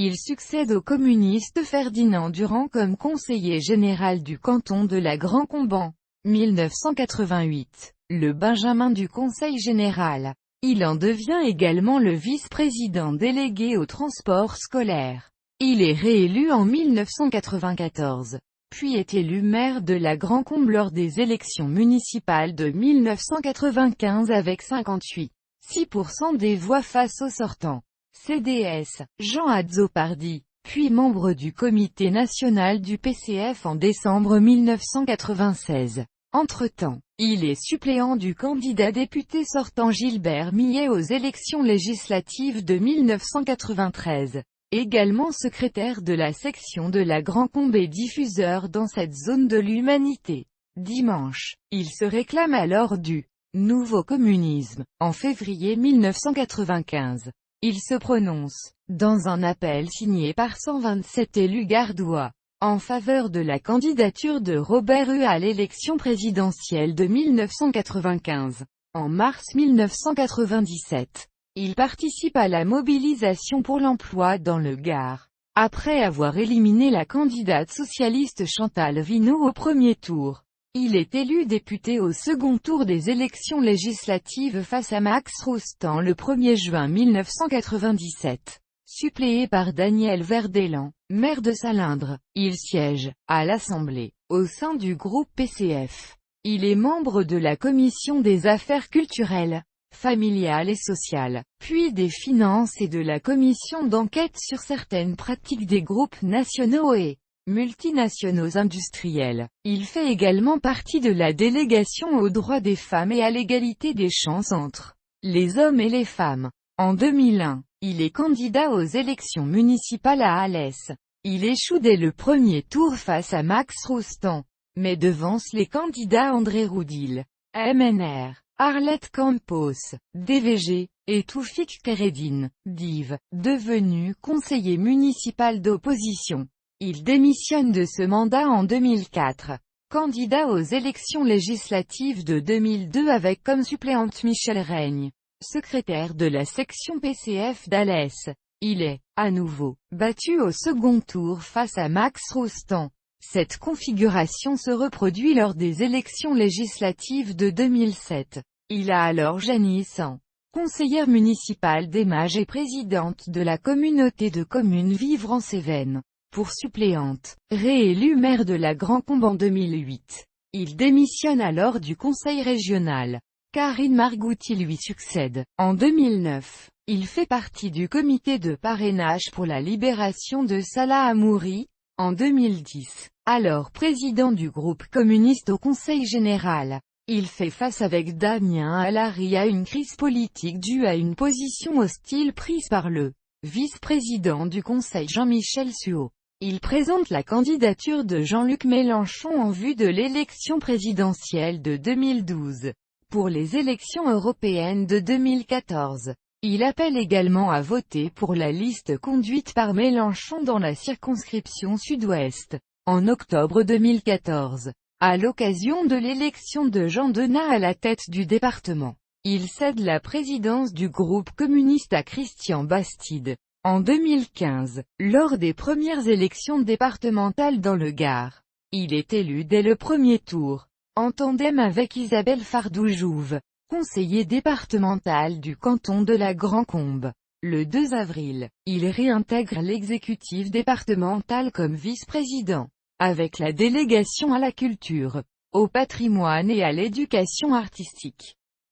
Il succède au communiste Ferdinand Durand comme conseiller général du canton de la Grand-Combe en 1988, le Benjamin du Conseil général. Il en devient également le vice-président délégué au transport scolaire. Il est réélu en 1994, puis est élu maire de la Grand-Combe lors des élections municipales de 1995 avec 58,6% des voix face au sortant CDS, Jean Azzopardi, puis membre du comité national du PCF en décembre 1996. Entre-temps, il est suppléant du candidat député sortant Gilbert Millet aux élections législatives de 1993. Également secrétaire de la section de la Grand-Combe et diffuseur dans cette zone de l'humanité. Dimanche, il se réclame alors du nouveau communisme. En février 1995, il se prononce, dans un appel signé par 127 élus gardois, en faveur de la candidature de Robert Hue à l'élection présidentielle de 1995. En mars 1997, il participe à la mobilisation pour l'emploi dans le Gard, après avoir éliminé la candidate socialiste Chantal Vinot au premier tour. Il est élu député au second tour des élections législatives face à Max Roustan le 1er juin 1997. Suppléé par Daniel Verdelan, maire de Salindre, il siège, à l'Assemblée, au sein du groupe PCF. Il est membre de la Commission des affaires culturelles, familiales et sociales, puis des finances et de la commission d'enquête sur certaines pratiques des groupes nationaux et multinationaux industriels. Il fait également partie de la délégation aux droits des femmes et à l'égalité des chances entre les hommes et les femmes. En 2001, il est candidat aux élections municipales à Alès. Il échoue dès le premier tour face à Max Roustan, mais devance les candidats André Roudil, MNR, Arlette Campos, DVG, et Toufik Keredine, DIV, devenu conseiller municipal d'opposition. Il démissionne de ce mandat en 2004. Candidat aux élections législatives de 2002 avec comme suppléante Michel Reigne, secrétaire de la section PCF d'Alès. Il est, à nouveau, battu au second tour face à Max Roustan. Cette configuration se reproduit lors des élections législatives de 2007. Il a alors Janice en conseillère municipale d'Émages et présidente de la communauté de communes Vivre en Cévennes. Pour suppléante, réélu maire de la Grand-Combe en 2008. Il démissionne alors du conseil régional. Karine Margouty lui succède. En 2009, il fait partie du comité de parrainage pour la libération de Salah Hamouri. En 2010, alors président du groupe communiste au conseil général, il fait face avec Damien Alary à une crise politique due à une position hostile prise par le vice-président du conseil Jean-Michel Suau. Il présente la candidature de Jean-Luc Mélenchon en vue de l'élection présidentielle de 2012. Pour les élections européennes de 2014, il appelle également à voter pour la liste conduite par Mélenchon dans la circonscription Sud-Ouest, en octobre 2014. À l'occasion de l'élection de Jean Denat à la tête du département, il cède la présidence du groupe communiste à Christian Bastide. En 2015, lors des premières élections départementales dans le Gard, il est élu dès le premier tour, en tandem avec Isabelle Fardou-Jouve, conseiller départemental du canton de la Grand-Combe. Le 2 avril, il réintègre l'exécutif départemental comme vice-président, avec la délégation à la culture, au patrimoine et à l'éducation artistique.